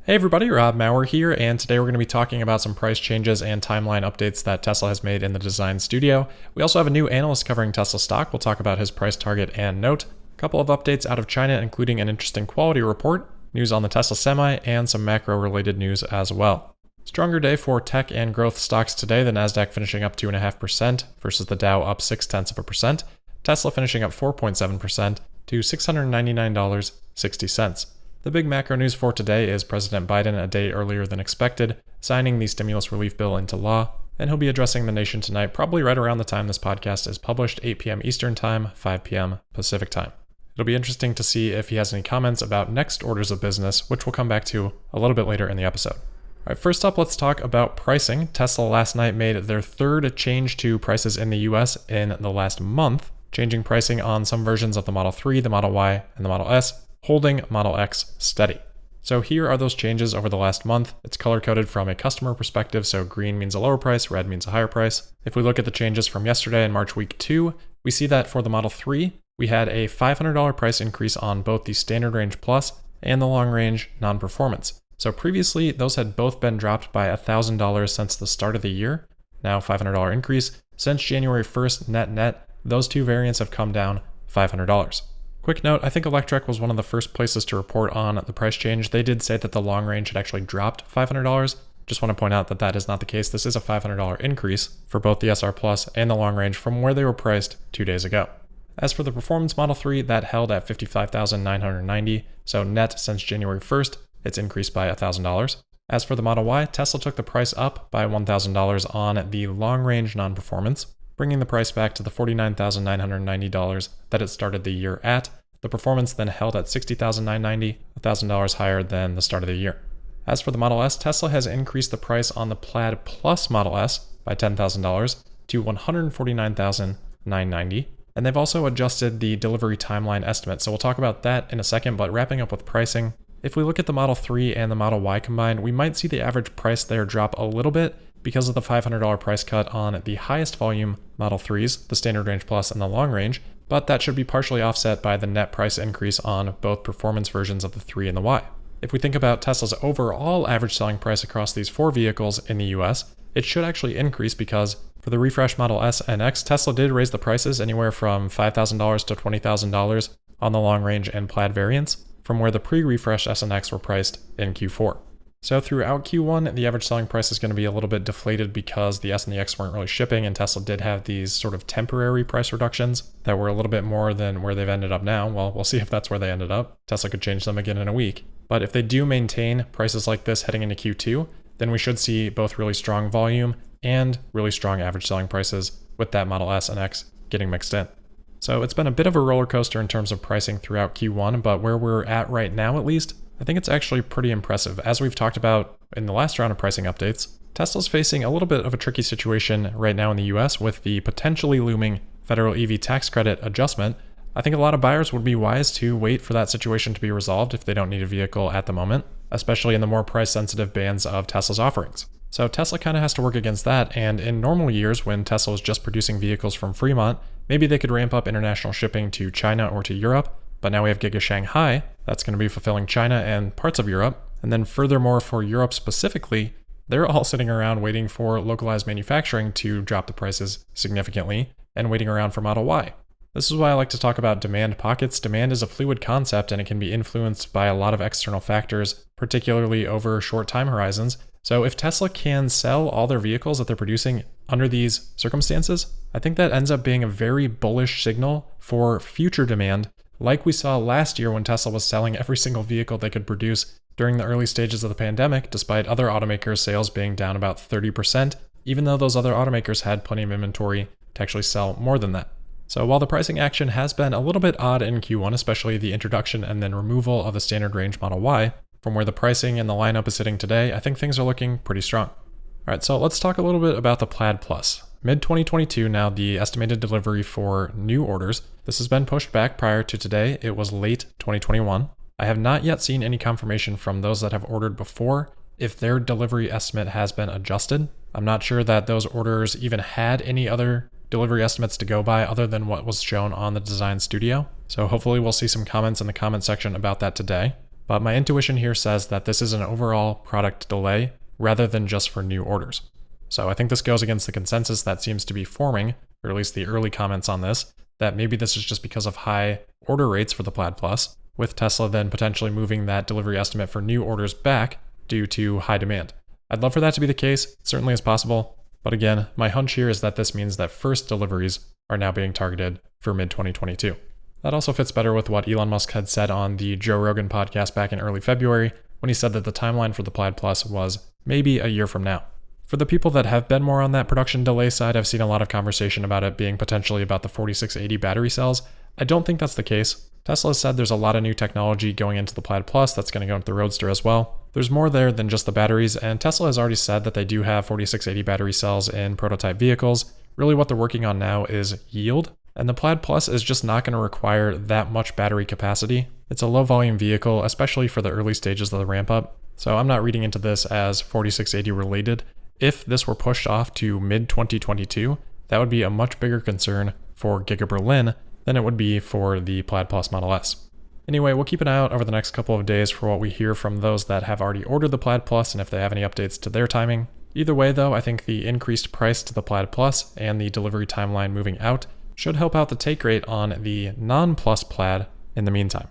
Hey everybody, Rob Maurer here, and today we're going to be talking about some price changes and timeline updates that Tesla has made in the design studio. We also have a new analyst covering Tesla stock. We'll talk about his price target and note. A couple of updates out of China, including an interesting quality report, news on the Tesla Semi, and some macro-related news as well. Stronger day for tech and growth stocks today, the Nasdaq finishing up 2.5% versus the Dow up 0.6%. Tesla finishing up 4.7% to $699.60. The big macro news for today is President Biden, a day earlier than expected, signing the stimulus relief bill into law, and he'll be addressing the nation tonight, probably right around the time this podcast is published, 8 p.m. Eastern Time, 5 p.m. Pacific Time. It'll be interesting to see if he has any comments about next orders of business, which we'll come back to a little bit later in the episode. All right, first up, let's talk about pricing. Tesla last night made their third change to prices in the US in the last month, changing pricing on some versions of the Model 3, the Model Y, and the Model S, holding Model X steady. So here are those changes over the last month. It's color-coded from a customer perspective, so green means a lower price, red means a higher price. If we look at the changes from yesterday in March week 2, we see that for the Model 3, we had a $500 price increase on both the Standard Range Plus and the Long Range Non-Performance. So previously, those had both been dropped by $1,000 since the start of the year. Now $500 increase. Since January 1st, net, those two variants have come down $500. Quick note, I think Electrek was one of the first places to report on the price change. They did say that the long range had actually dropped $500. Just want to point out that that is not the case. This is a $500 increase for both the SR Plus and the long range from where they were priced 2 days ago. As for the Performance Model 3, that held at $55,990, so net since January 1st, it's increased by $1,000. As for the Model Y, Tesla took the price up by $1,000 on the long range non-performance, bringing the price back to the $49,990 that it started the year at. The Performance then held at $60,990, $1,000 higher than the start of the year. As for the Model S, Tesla has increased the price on the Plaid Plus Model S by $10,000 to $149,990, and they've also adjusted the delivery timeline estimate, so we'll talk about that in a second, but wrapping up with pricing, if we look at the Model 3 and the Model Y combined, we might see the average price there drop a little bit because of the $500 price cut on the highest volume Model 3s, the Standard Range Plus and the Long Range, but that should be partially offset by the net price increase on both performance versions of the 3 and the Y. If we think about Tesla's overall average selling price across these 4 vehicles in the US, it should actually increase because for the refresh Model S and X, Tesla did raise the prices anywhere from $5,000 to $20,000 on the Long Range and Plaid variants from where the pre-refresh S and X were priced in Q4. So throughout Q1, the average selling price is going to be a little bit deflated because the S and the X weren't really shipping, and Tesla did have these sort of temporary price reductions that were a little bit more than where they've ended up now. Well, we'll see if that's where they ended up. Tesla could change them again in a week. But if they do maintain prices like this heading into Q2, then we should see both really strong volume and really strong average selling prices with that Model S and X getting mixed in. So it's been a bit of a roller coaster in terms of pricing throughout Q1, but where we're at right now at least, I think it's actually pretty impressive. As we've talked about in the last round of pricing updates, Tesla's facing a little bit of a tricky situation right now in the US with the potentially looming federal EV tax credit adjustment. I think a lot of buyers would be wise to wait for that situation to be resolved if they don't need a vehicle at the moment, especially in the more price-sensitive bands of Tesla's offerings. So Tesla kind of has to work against that, and in normal years when Tesla was just producing vehicles from Fremont, maybe they could ramp up international shipping to China or to Europe. But now we have Giga Shanghai, that's going to be fulfilling China and parts of Europe. And then furthermore, for Europe specifically, they're all sitting around waiting for localized manufacturing to drop the prices significantly and waiting around for Model Y. This is why I like to talk about demand pockets. Demand is a fluid concept and it can be influenced by a lot of external factors, particularly over short time horizons. So if Tesla can sell all their vehicles that they're producing under these circumstances, I think that ends up being a very bullish signal for future demand, like we saw last year when Tesla was selling every single vehicle they could produce during the early stages of the pandemic, despite other automakers' sales being down about 30%, even though those other automakers had plenty of inventory to actually sell more than that. So while the pricing action has been a little bit odd in Q1, especially the introduction and then removal of the Standard Range Model Y, from where the pricing and the lineup is sitting today, I think things are looking pretty strong. All right, so let's talk a little bit about the Plaid Plus. Mid-2022 now, the estimated delivery for new orders. This has been pushed back prior to today. It was late 2021. I have not yet seen any confirmation from those that have ordered before if their delivery estimate has been adjusted. I'm not sure that those orders even had any other delivery estimates to go by other than what was shown on the design studio. So hopefully we'll see some comments in the comment section about that today. but my intuition here says that this is an overall product delay rather than just for new orders. So I think this goes against the consensus that seems to be forming, or at least the early comments on this, that maybe this is just because of high order rates for the Plaid Plus, with Tesla then potentially moving that delivery estimate for new orders back due to high demand. I'd love for that to be the case, it certainly is possible, but again, my hunch here is that this means that first deliveries are now being targeted for mid-2022. That also fits better with what Elon Musk had said on the Joe Rogan podcast back in early February, when he said that the timeline for the Plaid Plus was maybe a year from now. For the people that have been more on that production delay side, I've seen a lot of conversation about it being potentially about the 4680 battery cells. I don't think that's the case. Tesla has said there's a lot of new technology going into the Plaid Plus that's going to go into the Roadster as well. There's more there than just the batteries, and Tesla has already said that they do have 4680 battery cells in prototype vehicles. Really what they're working on now is yield, and the Plaid Plus is just not going to require that much battery capacity. It's a low volume vehicle, especially for the early stages of the ramp up, so I'm not reading into this as 4680 related. If this were pushed off to mid-2022, that would be a much bigger concern for Giga Berlin than it would be for the Plaid Plus Model S. Anyway, we'll keep an eye out over the next couple of days for what we hear from those that have already ordered the Plaid Plus and if they have any updates to their timing. Either way though, I think the increased price to the Plaid Plus and the delivery timeline moving out should help out the take rate on the non-Plus Plaid in the meantime.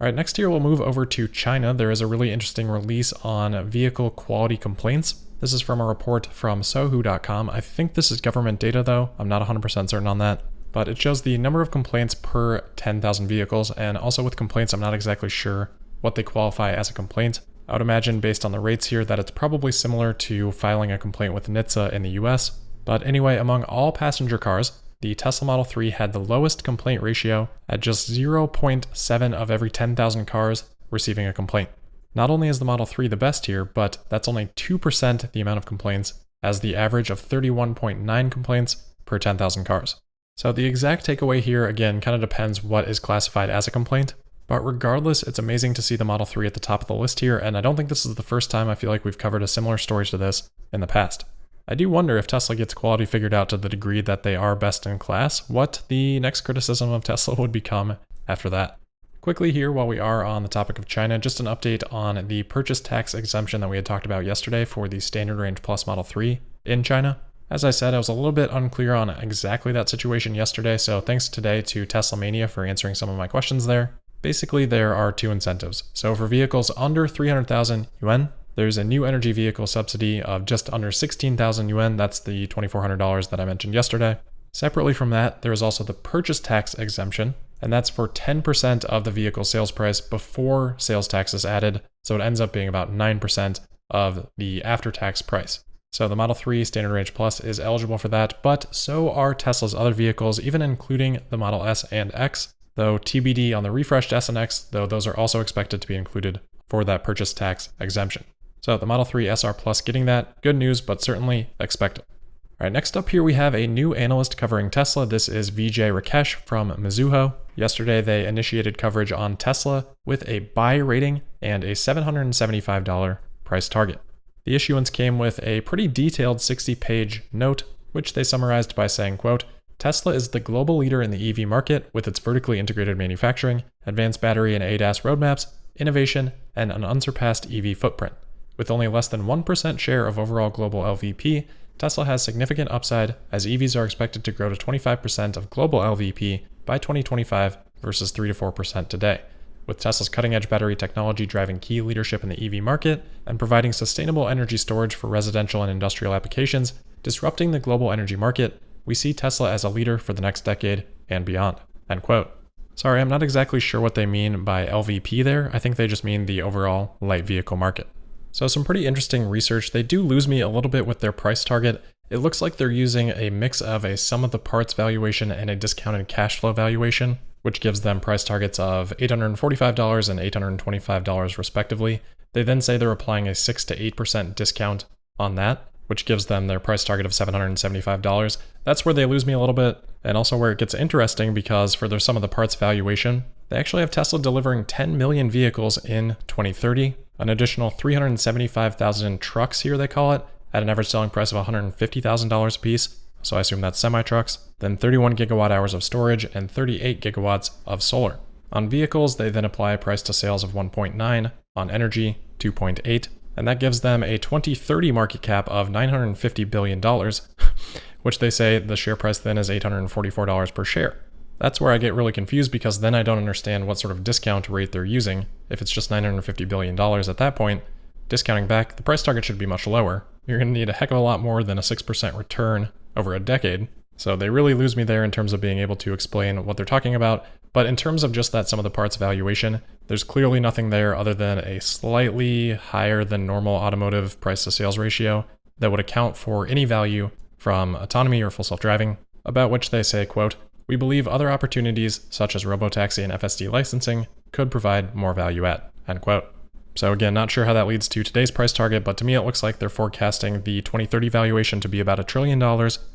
Alright, next here we'll move over to China. There is a really interesting release on vehicle quality complaints. This is from a report from Sohu.com. I think this is government data though, I'm not 100% certain on that. But it shows the number of complaints per 10,000 vehicles, and also with complaints I'm not exactly sure what they qualify as a complaint. I would imagine based on the rates here that it's probably similar to filing a complaint with NHTSA in the US. But anyway, among all passenger cars, the Tesla Model 3 had the lowest complaint ratio at just 0.7 of every 10,000 cars receiving a complaint. Not only is the Model 3 the best here, but that's only 2% the amount of complaints as the average of 31.9 complaints per 10,000 cars. So the exact takeaway here, again, kind of depends what is classified as a complaint. But regardless, it's amazing to see the Model 3 at the top of the list here, and I don't think this is the first time I feel like we've covered a similar story to this in the past. I do wonder if Tesla gets quality figured out to the degree that they are best in class, what the next criticism of Tesla would become after that. Quickly here, while we are on the topic of China, just an update on the purchase tax exemption that we had talked about yesterday for the Standard Range Plus Model 3 in China. As I said, I was a little bit unclear on exactly that situation yesterday, so thanks today to Tesla Mania for answering some of my questions there. Basically, there are two incentives. So for vehicles under 300,000 yuan, there's a new energy vehicle subsidy of just under 16,000 yuan. That's the $2,400 that I mentioned yesterday. Separately from that, there is also the purchase tax exemption, and that's for 10% of the vehicle sales price before sales tax is added. So it ends up being about 9% of the after-tax price. So the Model 3 Standard Range Plus is eligible for that, but so are Tesla's other vehicles, even including the Model S and X, though TBD on the refreshed S and X, though those are also expected to be included for that purchase tax exemption. So the Model 3 SR Plus getting that, good news, but certainly expected. All right, next up here we have a new analyst covering Tesla. This is Vijay Rakesh from Mizuho. Yesterday they initiated coverage on Tesla with a buy rating and a $775 price target. The issuance came with a pretty detailed 60-page note, which they summarized by saying, quote, Tesla is the global leader in the EV market with its vertically integrated manufacturing, advanced battery and ADAS roadmaps, innovation, and an unsurpassed EV footprint. With only less than 1% share of overall global LVP, Tesla has significant upside as EVs are expected to grow to 25% of global LVP by 2025 versus 3 to 4% today. With Tesla's cutting-edge battery technology driving key leadership in the EV market and providing sustainable energy storage for residential and industrial applications, disrupting the global energy market, we see Tesla as a leader for the next decade and beyond. End quote. Sorry, I'm not exactly sure what they mean by LVP there. I think they just mean the overall light vehicle market. So some pretty interesting research. They do lose me a little bit with their price target. It looks like they're using a mix of a sum of the parts valuation and a discounted cash flow valuation, which gives them price targets of $845 and $825 respectively. They then say they're applying a 6 to 8% discount on that, which gives them their price target of $775. That's where they lose me a little bit, and also where it gets interesting because for their sum of the parts valuation, they actually have Tesla delivering 10 million vehicles in 2030, an additional 375,000 trucks here they call it, at an average selling price of $150,000 a piece, so I assume that's semi-trucks, then 31 gigawatt hours of storage and 38 gigawatts of solar. On vehicles, they then apply a price to sales of 1.9, on energy, 2.8, and that gives them a 2030 market cap of $950 billion, which they say the share price then is $844 per share. That's where I get really confused because then I don't understand what sort of discount rate they're using. If it's just $950 billion at that point, discounting back, the price target should be much lower. You're going to need a heck of a lot more than a 6% return over a decade. So they really lose me there in terms of being able to explain what they're talking about. But in terms of just that sum of the parts valuation, there's clearly nothing there other than a slightly higher than normal automotive price to sales ratio that would account for any value from autonomy or full self-driving, about which they say, quote, "We believe other opportunities such as robotaxi and FSD licensing could provide more value at," end quote. So again, not sure how that leads to today's price target, but to me it looks like they're forecasting the 2030 valuation to be about $1 trillion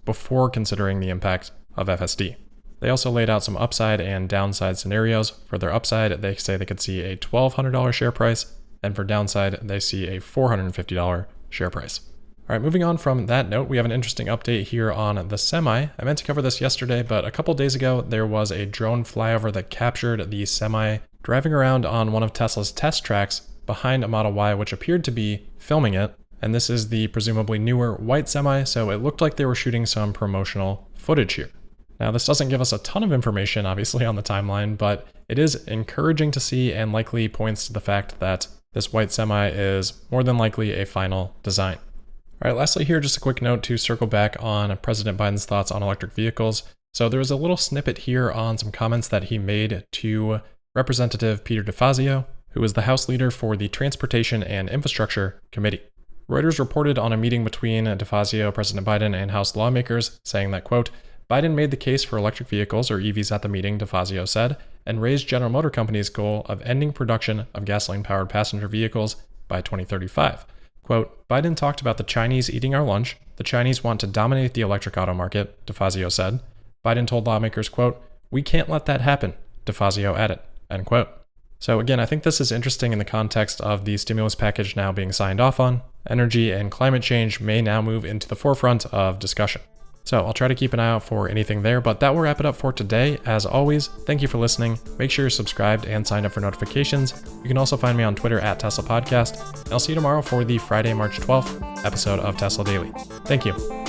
before considering the impact of FSD. They also laid out some upside and downside scenarios. For their upside, they say they could see a $1,200 share price, and for downside, they see a $450 share price. All right, moving on from that note, we have an interesting update here on the Semi. I meant to cover this yesterday, but a couple days ago, there was a drone flyover that captured the Semi driving around on one of Tesla's test tracks behind a Model Y, which appeared to be filming it. And this is the presumably newer white Semi, so it looked like they were shooting some promotional footage here. Now, this doesn't give us a ton of information, obviously, on the timeline, but it is encouraging to see and likely points to the fact that this white Semi is more than likely a final design. All right, lastly here, just a quick note to circle back on President Biden's thoughts on electric vehicles. So there was a little snippet here on some comments that he made to Representative Peter DeFazio, who is the House leader for the Transportation and Infrastructure Committee. Reuters reported on a meeting between DeFazio, President Biden, and House lawmakers, saying that, quote, "Biden made the case for electric vehicles, or EVs, at the meeting," DeFazio said, "and raised General Motors Company's goal of ending production of gasoline-powered passenger vehicles by 2035. Quote, "Biden talked about the Chinese eating our lunch. The Chinese want to dominate the electric auto market," DeFazio said. Biden told lawmakers, quote, "We can't let that happen," DeFazio added, end quote. So again, I think this is interesting in the context of the stimulus package now being signed off on. Energy and climate change may now move into the forefront of discussion. So I'll try to keep an eye out for anything there, but that will wrap it up for today. As always, thank you for listening. Make sure you're subscribed and signed up for notifications. You can also find me on Twitter at Tesla Podcast. And I'll see you tomorrow for the Friday, March 12th episode of Tesla Daily. Thank you.